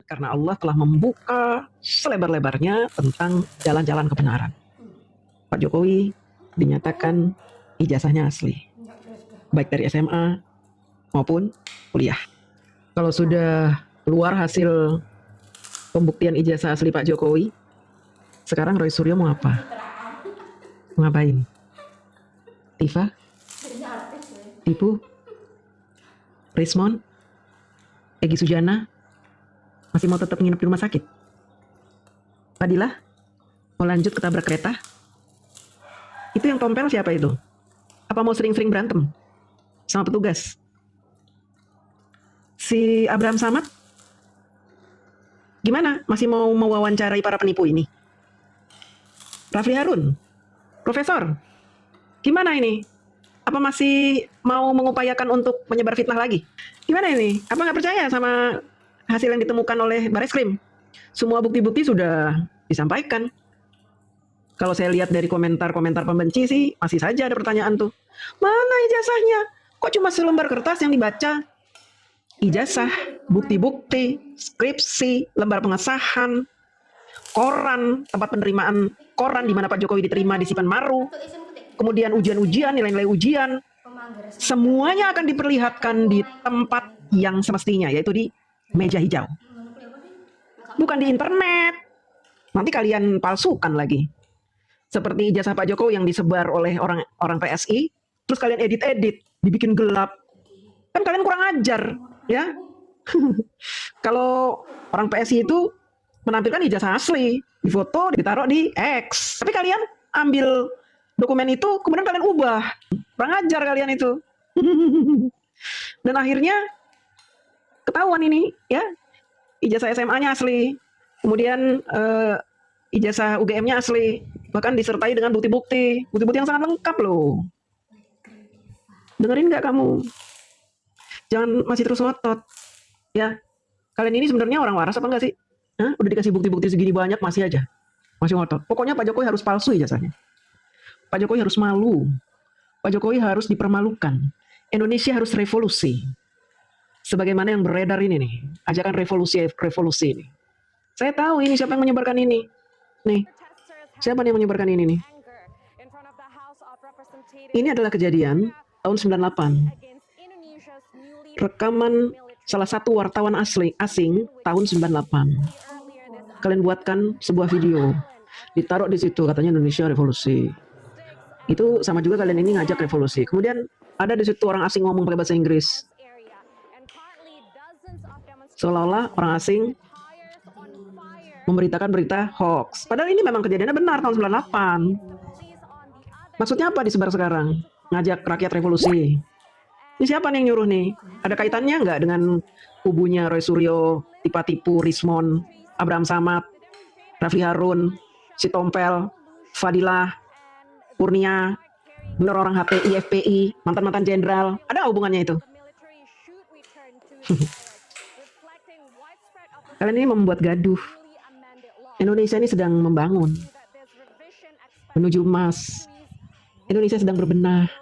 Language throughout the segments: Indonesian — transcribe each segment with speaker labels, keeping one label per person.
Speaker 1: karena Allah telah membuka selebar-lebarnya tentang jalan-jalan kebenaran. Pak Jokowi dinyatakan ijazahnya asli, baik dari SMA maupun kuliah. Kalau sudah keluar hasil pembuktian ijazah asli Pak Jokowi, sekarang Roy Suryo mau apa? Mau ngapain? Tifa? Tipu? Rismon? Egy Sujana? Masih mau tetap nginep di rumah sakit? Fadilah? Mau lanjut ketabrak kereta? Itu yang tompel siapa itu? Apa mau sering-sering berantem sama petugas? Si Abraham Samad? Gimana? Masih mau mewawancarai para penipu ini? Rafli Harun? Profesor? Gimana ini? Apa masih mau mengupayakan untuk menyebar fitnah lagi? Gimana ini? Apa nggak percaya sama hasil yang ditemukan oleh Bareskrim? Semua bukti-bukti sudah disampaikan. Kalau saya lihat dari komentar-komentar pembenci sih, masih saja ada pertanyaan tuh. Mana ijazahnya? Kok cuma selembar kertas yang dibaca? Ijazah, bukti-bukti, skripsi, lembar pengesahan, koran, tempat penerimaan koran di mana Pak Jokowi diterima di Sipan Maru, kemudian ujian-ujian, nilai-nilai ujian, semuanya akan diperlihatkan di tempat yang semestinya, yaitu di meja hijau. Bukan di internet. Nanti kalian palsukan lagi. Seperti ijazah Pak Jokowi yang disebar oleh orang PSI, terus kalian edit-edit, dibikin gelap. Kan kalian kurang ajar, ya. Kalau orang PSI itu menampilkan ijazah asli, difoto, ditaruh di X. Tapi kalian ambil dokumen itu, kemudian kalian ubah. Kurang ajar kalian itu. Dan akhirnya ketahuan ini, ya. Ijazah SMA-nya asli. Kemudian ijazah UGM-nya asli. Bahkan disertai dengan bukti-bukti. Bukti-bukti yang sangat lengkap loh. Dengerin nggak kamu? Jangan masih terus ngotot. Ya. Kalian ini sebenarnya orang waras apa enggak sih? Hah? Udah dikasih bukti-bukti segini banyak masih aja. Masih ngotot. Pokoknya Pak Jokowi harus palsu ijazahnya. Pak Jokowi harus malu. Pak Jokowi harus dipermalukan. Indonesia harus revolusi. Sebagaimana yang beredar ini nih. Ajakan revolusi ini. Saya tahu ini siapa yang menyebarkan ini. Nih. Siapa yang menyebarkan ini nih? Ini adalah kejadian tahun 98. Rekaman salah satu wartawan asing tahun 98. Kalian buatkan sebuah video. Ditaruh di situ katanya Indonesia revolusi. Itu sama juga kalian ini ngajak revolusi. Kemudian ada di situ orang asing ngomong pakai bahasa Inggris. Seolah-olah orang asing memberitakan berita hoax. Padahal ini memang kejadiannya benar tahun 98. Maksudnya apa disebar sekarang? Ngajak rakyat revolusi. Ini siapa nih yang nyuruh nih? Ada kaitannya nggak dengan kubunya Roy Suryo, tipu Rismon, Abraham Samad, Rafli Harun, si Tompel, Fadilah, Kurnia, bener orang HTI, FPI, mantan-mantan jenderal. Ada hubungannya itu? Kalian ini membuat gaduh. Indonesia ini sedang membangun menuju emas. Indonesia sedang berbenah.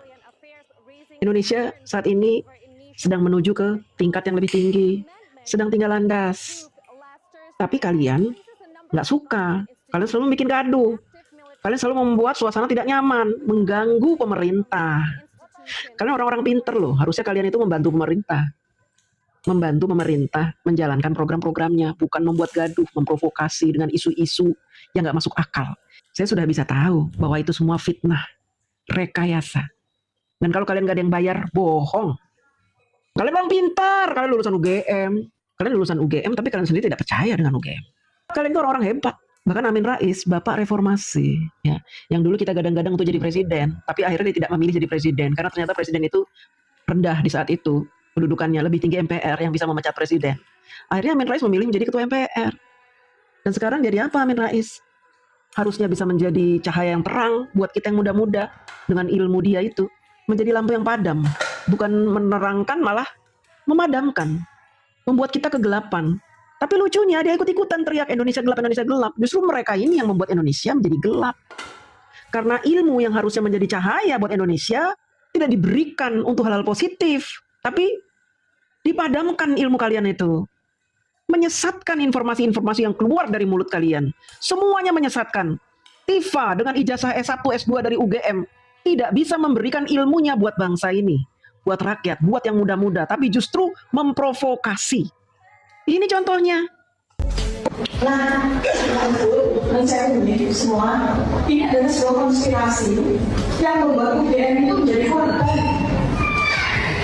Speaker 1: Indonesia saat ini sedang menuju ke tingkat yang lebih tinggi, sedang tinggal landas. Tapi kalian nggak suka. Kalian selalu bikin gaduh. Kalian selalu membuat suasana tidak nyaman, mengganggu pemerintah. Kalian orang-orang pinter loh. Harusnya kalian itu membantu pemerintah. Membantu pemerintah menjalankan program-programnya, bukan membuat gaduh, memprovokasi dengan isu-isu yang nggak masuk akal. Saya sudah bisa tahu bahwa itu semua fitnah, rekayasa. Dan kalau kalian nggak ada yang bayar, bohong. Kalian orang pintar, kalian lulusan UGM, tapi kalian sendiri tidak percaya dengan UGM. Kalian itu orang-orang hebat. Bahkan Amin Rais, Bapak reformasi, ya, yang dulu kita gadang-gadang untuk jadi presiden, tapi akhirnya dia tidak memilih jadi presiden, karena ternyata presiden itu rendah di saat itu. Kedudukannya lebih tinggi MPR yang bisa memecat presiden. Akhirnya Amin Rais memilih menjadi ketua MPR. Dan sekarang jadi apa Amin Rais? Harusnya bisa menjadi cahaya yang terang buat kita yang muda-muda dengan ilmu dia itu. Menjadi lampu yang padam. Bukan menerangkan, malah memadamkan. Membuat kita kegelapan. Tapi lucunya dia ikut-ikutan teriak Indonesia gelap, Indonesia gelap. Justru mereka ini yang membuat Indonesia menjadi gelap. Karena ilmu yang harusnya menjadi cahaya buat Indonesia tidak diberikan untuk hal-hal positif. Tapi dipadamkan ilmu kalian itu. menyesatkan informasi-informasi yang keluar dari mulut kalian. Semuanya menyesatkan. Tifa dengan ijazah S1, S2 dari UGM tidak bisa memberikan ilmunya buat bangsa ini, buat rakyat, buat yang muda-muda, tapi justru memprovokasi. Ini contohnya.
Speaker 2: Nah, mencari semua ini adalah sebuah konspirasi yang membuat UGM itu menjadi korban.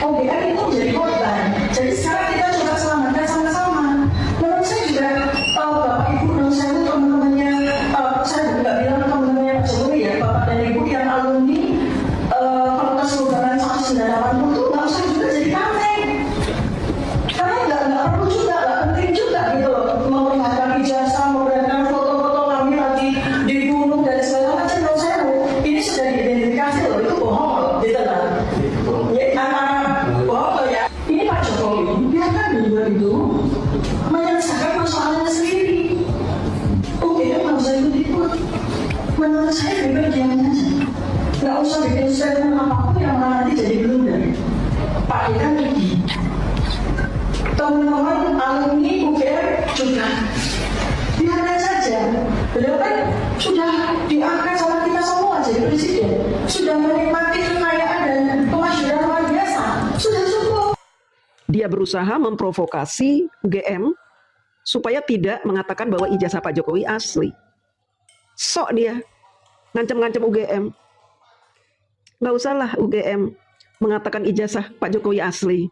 Speaker 2: UGM itu menjadi korban. Jadi sekarang kita coba selamatkan sama-sama. Menurut saya juga Bapak Ibu dan saya teman-temannya, saya juga bilang teman-temannya Pak Jokowi ya, Bapak dan Ibu yang alumni Fakultas Kedokteran 1980 itu nggak usah juga jadi tameng. Karena nggak perlu juga, nggak penting juga gitu loh. Memperlihatkan ijazah, memperlihatkan foto-foto kami lagi dibunuh dan segala macam. Menurut saya ini sudah diidentifikasi loh, itu bohong loh, gitu kan. Ya, anak-anak bohong loh ya. Ini Pak Jokowi, biarkan beliau itu menyelesaikan persoalannya sendiri. Oke, nggak usah ikut-ikut. Menurut saya pribadi jangan aja. Nggak usah bikin statement apapun yang nanti jadi blunder. Pak kita rugi. Teman-teman alumni UGM juga biarkan saja. Beliau kan sudah diangkat sama kita semua jadi presiden, sudah menikmati kekayaan dan kemasyhuran luar biasa, sudah cukup.
Speaker 1: Dia berusaha memprovokasi UGM supaya tidak mengatakan bahwa ijazah Pak Jokowi asli. Sok dia ngancam-ngancam UGM. Nggak usahlah UGM mengatakan ijazah Pak Jokowi asli.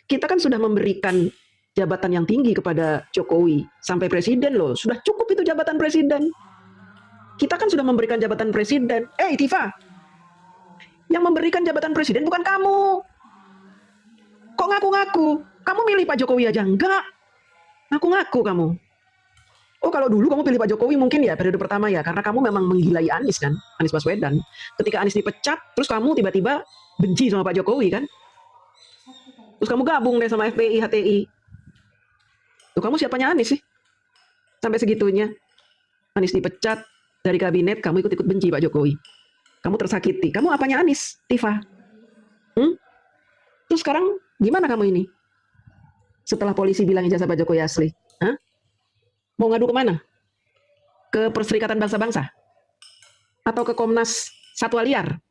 Speaker 1: Kita kan sudah memberikan jabatan yang tinggi kepada Jokowi sampai presiden loh. Sudah cukup itu jabatan presiden. Kita kan sudah memberikan jabatan presiden. Tifa, yang memberikan jabatan presiden bukan kamu. Kok ngaku-ngaku? Kamu milih Pak Jokowi aja enggak? Ngaku-ngaku kamu. Oh, kalau dulu kamu pilih Pak Jokowi mungkin ya periode pertama ya, karena kamu memang menggilai Anies kan, Anies Baswedan. Ketika Anies dipecat, terus kamu tiba-tiba benci sama Pak Jokowi kan? Terus kamu gabung deh sama FPI, HTI. Tuh kamu siapanya Anies sih? Sampai segitunya. Anies dipecat dari kabinet, kamu ikut-ikut benci Pak Jokowi. Kamu tersakiti. Kamu apanya Anies, Tifa? Terus sekarang gimana kamu ini? Setelah polisi bilang ijazah Pak Jokowi asli. Hah? Mau ngadu kemana? Ke Perserikatan Bangsa-Bangsa? Atau ke Komnas Satwa Liar?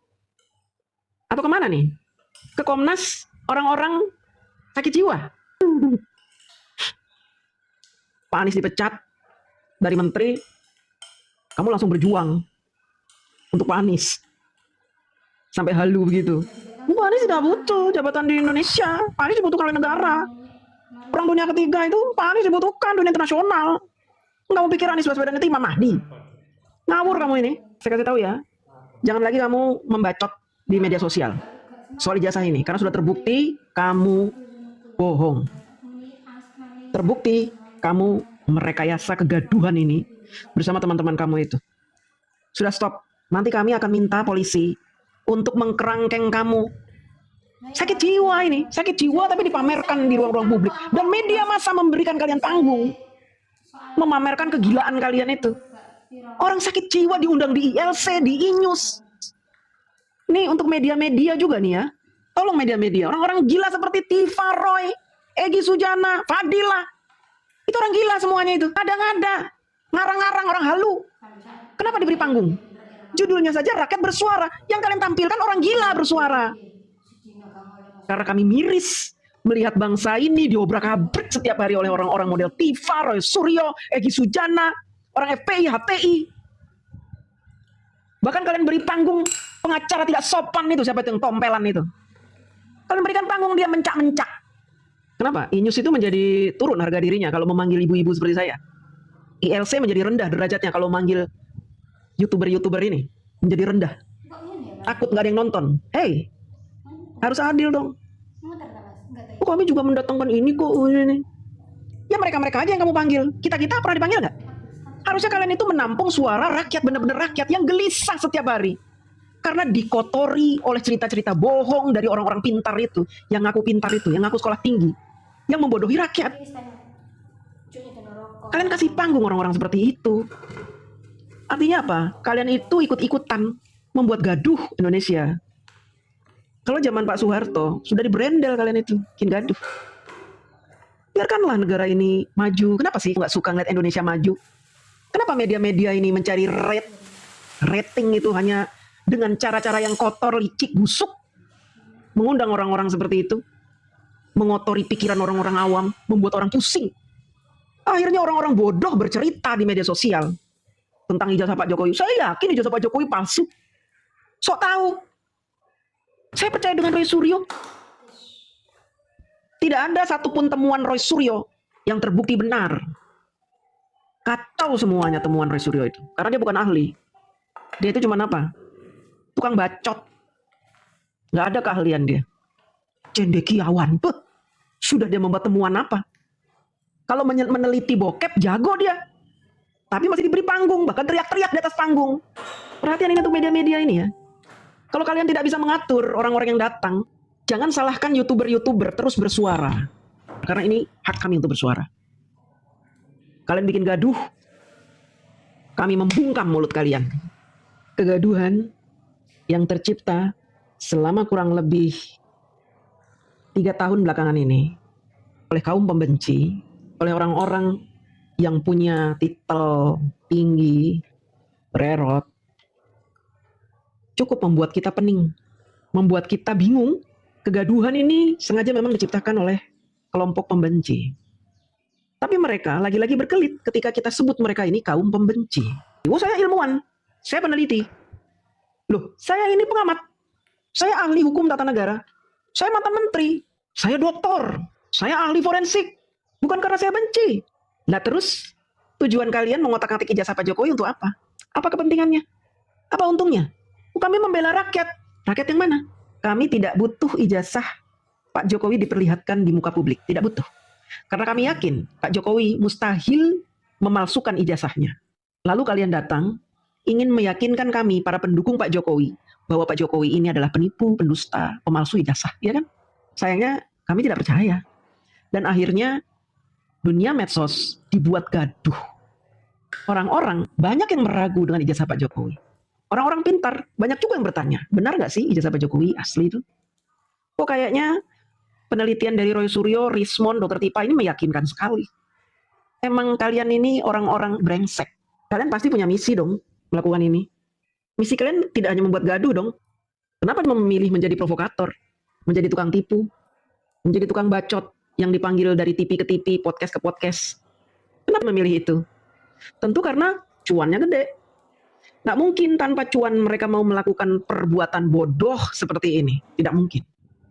Speaker 1: Atau kemana nih? Ke Komnas orang-orang sakit jiwa? Pak Anies dipecat dari menteri, kamu langsung berjuang untuk Pak Anies. Sampai halu begitu. Pak Anies tidak butuh jabatan di Indonesia. Pak Anies dibutuhkan oleh negara. Perang dunia ketiga itu Pak Anies dibutuhkan dunia internasional. Kamu pikir Anies Baswedan itu Imam Mahdi? Ngawur kamu ini. Saya kasih tahu ya. Jangan lagi kamu membacot di media sosial soal ijazah ini, karena sudah terbukti kamu bohong. Terbukti kamu merekayasa kegaduhan ini bersama teman-teman kamu itu. Sudah stop. Nanti kami akan minta polisi untuk mengkerangkeng kamu. Sakit jiwa ini, sakit jiwa tapi dipamerkan di ruang-ruang publik. Dan media massa memberikan kalian panggung. Memamerkan kegilaan kalian itu. Orang sakit jiwa diundang di ILC, di INews. Nih untuk media-media juga nih ya. Tolong media-media. Orang-orang gila seperti Tifa, Roy, Egy Sujana, Fadila. Itu orang gila semuanya itu. Ada-ada. Ngarang-ngarang orang halu. Kenapa diberi panggung? Judulnya saja rakyat bersuara. Yang kalian tampilkan orang gila bersuara. Karena kami miris melihat bangsa ini diobrak-abrik setiap hari oleh orang-orang model Tifa, Roy Suryo, Egy Sujana, orang FPI, HTI. Bahkan kalian beri panggung pengacara tidak sopan itu, siapa itu yang tompelan itu. Kalian berikan panggung dia mencak-mencak. Kenapa? INews itu menjadi turun harga dirinya kalau memanggil ibu-ibu seperti saya. ILC menjadi rendah derajatnya kalau memanggil YouTuber-YouTuber ini. Menjadi rendah. Takut gak ada yang nonton. Hey, harus adil dong. Oh, kami juga mendatangkan ini kok. Ini. Ya mereka-mereka aja yang kamu panggil. Kita-kita pernah dipanggil nggak? Harusnya kalian itu menampung suara rakyat, benar-benar rakyat yang gelisah setiap hari. Karena dikotori oleh cerita-cerita bohong dari orang-orang pintar itu. Yang ngaku pintar itu, yang ngaku sekolah tinggi. Yang membodohi rakyat. Kalian kasih panggung orang-orang seperti itu. Artinya apa? Kalian itu ikut-ikutan membuat gaduh Indonesia. Kalau zaman Pak Soeharto, sudah diberendel kalian itu, bikin gaduh. biarkanlah negara ini maju. Kenapa sih nggak suka ngeliat Indonesia maju? Kenapa media-media ini mencari rating itu hanya dengan cara-cara yang kotor, licik, busuk? Mengundang orang-orang seperti itu, mengotori pikiran orang-orang awam, membuat orang pusing. Akhirnya orang-orang bodoh bercerita di media sosial tentang ijazah Pak Jokowi. Saya yakin ijazah Pak Jokowi palsu. Sok tahu. Saya percaya dengan Roy Suryo. Tidak ada satupun temuan Roy Suryo yang terbukti benar. Kacau semuanya temuan Roy Suryo itu. Karena dia bukan ahli. Dia itu cuma apa? Tukang bacot. Nggak ada keahlian dia. Cendekiawan. Sudah dia membuat temuan apa? Kalau meneliti bokep, jago dia. Tapi masih diberi panggung, bahkan teriak-teriak di atas panggung. Perhatian ini untuk media-media ini ya. Kalau kalian tidak bisa mengatur orang-orang yang datang, jangan salahkan YouTuber-YouTuber terus bersuara. Karena ini hak kami untuk bersuara. Kalian bikin gaduh, kami membungkam mulut kalian. Kegaduhan yang tercipta selama kurang lebih 3 tahun belakangan ini oleh kaum pembenci, oleh orang-orang yang punya titel tinggi, bererot, cukup membuat kita pening, membuat kita bingung. Kegaduhan ini sengaja memang diciptakan oleh kelompok pembenci. Tapi mereka lagi-lagi berkelit ketika kita sebut mereka ini kaum pembenci. Oh, saya ilmuwan, saya peneliti. Loh, saya ini pengamat. Saya ahli hukum tata negara. Saya mantan menteri. Saya doktor. Saya ahli forensik. Bukan karena saya benci. Nah terus, tujuan kalian mengotak-atik ijazah Pak Jokowi untuk apa? Apa kepentingannya? Apa untungnya? Kami membela rakyat. Rakyat yang mana? Kami tidak butuh ijazah Pak Jokowi diperlihatkan di muka publik. Tidak butuh. Karena kami yakin Pak Jokowi mustahil memalsukan ijazahnya. Lalu kalian datang, ingin meyakinkan kami, para pendukung Pak Jokowi, bahwa Pak Jokowi ini adalah penipu, pendusta, pemalsu ijazah. Ya kan? Sayangnya kami tidak percaya. Dan akhirnya dunia medsos dibuat gaduh. Orang-orang banyak yang meragu dengan ijazah Pak Jokowi. Orang-orang pintar, banyak juga yang bertanya, benar nggak sih ijazah Pak Jokowi asli itu? Kok kayaknya penelitian dari Roy Suryo, Rismond, Dr. Tipa ini meyakinkan sekali. Emang kalian ini orang-orang brengsek. Kalian pasti punya misi dong melakukan ini. Misi kalian tidak hanya membuat gaduh dong. Kenapa memilih menjadi provokator, menjadi tukang tipu, menjadi tukang bacot yang dipanggil dari TV ke TV, podcast ke podcast? Kenapa memilih itu? Tentu karena cuannya gede. Nggak mungkin tanpa cuan mereka mau melakukan perbuatan bodoh seperti ini. Tidak mungkin.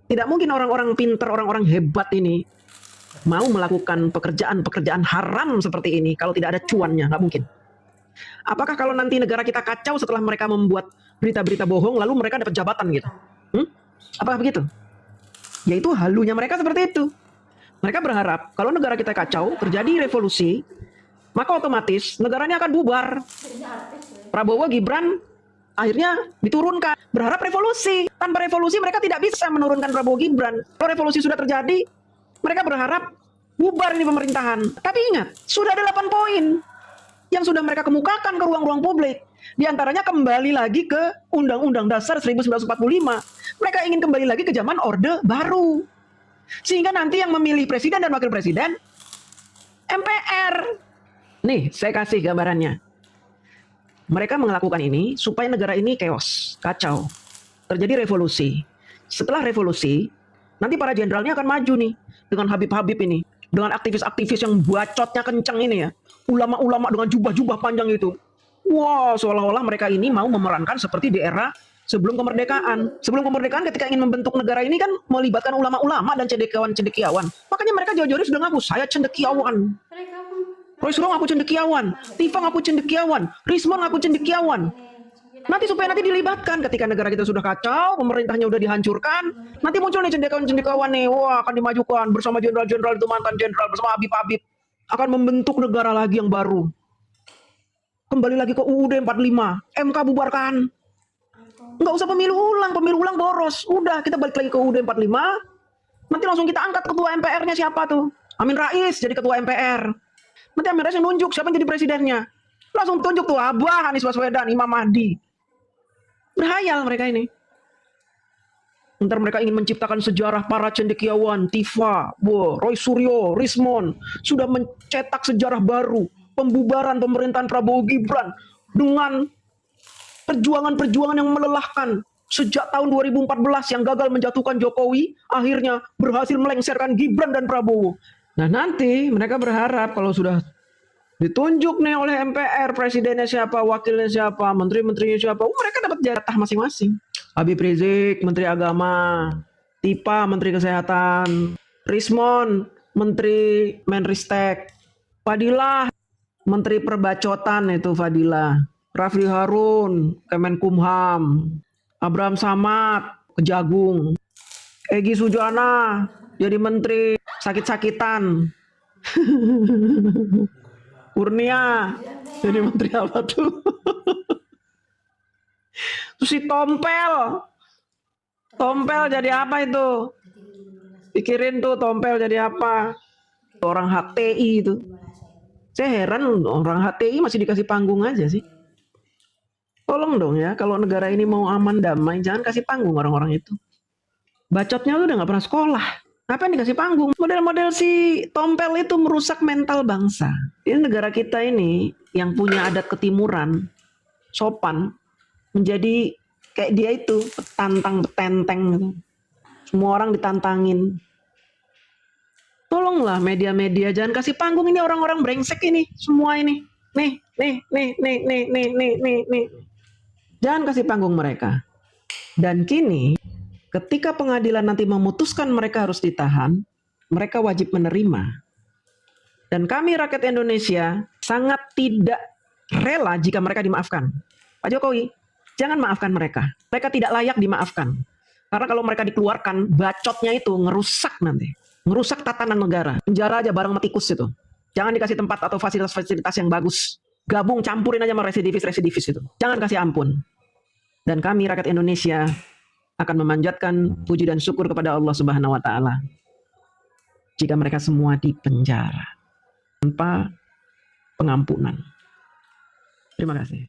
Speaker 1: Tidak mungkin orang-orang pintar, orang-orang hebat ini mau melakukan pekerjaan-pekerjaan haram seperti ini kalau tidak ada cuannya. Nggak mungkin. Apakah kalau nanti negara kita kacau setelah mereka membuat berita-berita bohong, lalu mereka dapat jabatan gitu? Apakah begitu? Yaitu halunya mereka seperti itu. Mereka berharap kalau negara kita kacau, terjadi revolusi, maka otomatis negaranya akan bubar. Prabowo, Gibran akhirnya diturunkan. Berharap revolusi. Tanpa revolusi mereka tidak bisa menurunkan Prabowo, Gibran. Kalau revolusi sudah terjadi, mereka berharap bubar ini pemerintahan. Tapi ingat, sudah ada 8 poin yang sudah mereka kemukakan ke ruang-ruang publik. Di antaranya kembali lagi ke Undang-Undang Dasar 1945. Mereka ingin kembali lagi ke zaman Orde Baru. Sehingga nanti yang memilih presiden dan wakil presiden MPR. Nih, saya kasih gambarannya. Mereka melakukan ini supaya negara ini chaos, kacau. Terjadi revolusi. Setelah revolusi, nanti para jenderalnya akan maju nih. Dengan Habib-Habib ini. Dengan aktivis-aktivis yang bacotnya kencang ini ya. Ulama-ulama dengan jubah-jubah panjang itu. Wah, seolah-olah mereka ini mau memerankan seperti di era sebelum kemerdekaan. Sebelum kemerdekaan ketika ingin membentuk negara ini kan melibatkan ulama-ulama dan cendekiawan-cendekiawan. Makanya mereka jauh-jauh sudah ngaku, saya cendekiawan. Roy Suryo ngaku cendekiawan, Tifa ngaku cendekiawan, Rismond ngaku cendekiawan. Nanti supaya nanti dilibatkan ketika negara kita sudah kacau, pemerintahnya udah dihancurkan, nanti muncul nih cendekiawan-cendekiawan nih, wah akan dimajukan bersama jenderal-jenderal itu mantan jenderal, bersama Habib-Habib, akan membentuk negara lagi yang baru. Kembali lagi ke UUD 45, MK bubarkan. Nggak usah pemilu ulang boros. Udah kita balik lagi ke UUD 45, nanti langsung kita angkat ketua MPR-nya siapa tuh? Amin Rais jadi ketua MPR. Nanti Amin Rais yang nunjuk siapa yang jadi presidennya. Langsung tunjuk tuh Abah Anies Baswedan, Imam Mahdi. Berhayal mereka ini. Ntar mereka ingin menciptakan sejarah para cendekiawan, Tifa, Roy Suryo, Rismon sudah mencetak sejarah baru, pembubaran pemerintahan Prabowo Gibran dengan perjuangan-perjuangan yang melelahkan. Sejak tahun 2014 yang gagal menjatuhkan Jokowi, akhirnya berhasil melengsarkan Gibran dan Prabowo. Nah nanti mereka berharap kalau sudah ditunjuk nih oleh MPR, presidennya siapa, wakilnya siapa, menteri-menterinya siapa, mereka dapat jatah masing-masing. Habib Rizik, Menteri Agama, Tipa, Menteri Kesehatan, Rismon, Menteri Menristek, Fadilah, Menteri Perbacotan itu Fadilah, Rafli Harun, Kemenkumham, Abraham Samad, Kejagung, Egy Sujana, jadi Menteri Sakit-Sakitan, Kurnia, jadi Menteri apa tuh? Terus si Tompel jadi apa itu? Pikirin tuh Tompel jadi apa? Orang HTI itu. Saya heran orang HTI masih dikasih panggung aja sih. Tolong dong ya, kalau negara ini mau aman damai, jangan kasih panggung orang-orang itu. Bacotnya tuh udah gak pernah sekolah. Ngapain dikasih panggung? Model-model si Tompel itu merusak mental bangsa. Ini negara kita ini yang punya adat ketimuran, sopan, menjadi kayak dia itu, petantang-petenteng gitu. Semua orang ditantangin. Tolonglah media-media, jangan kasih panggung ini orang-orang brengsek ini, semua ini. Nih. Jangan kasih panggung mereka. Dan kini, ketika pengadilan nanti memutuskan mereka harus ditahan, mereka wajib menerima. Dan kami rakyat Indonesia sangat tidak rela jika mereka dimaafkan. Pak Jokowi, jangan maafkan mereka. Mereka tidak layak dimaafkan. Karena kalau mereka dikeluarkan, bacotnya itu ngerusak nanti. Ngerusak tatanan negara. Penjara aja bareng metikus itu. Jangan dikasih tempat atau fasilitas-fasilitas yang bagus. Gabung, campurin aja sama residivis itu. Jangan kasih ampun. Dan kami rakyat Indonesia akan memanjatkan puji dan syukur kepada Allah Subhanahu wa taala jika mereka semua dipenjara tanpa pengampunan. Terima kasih.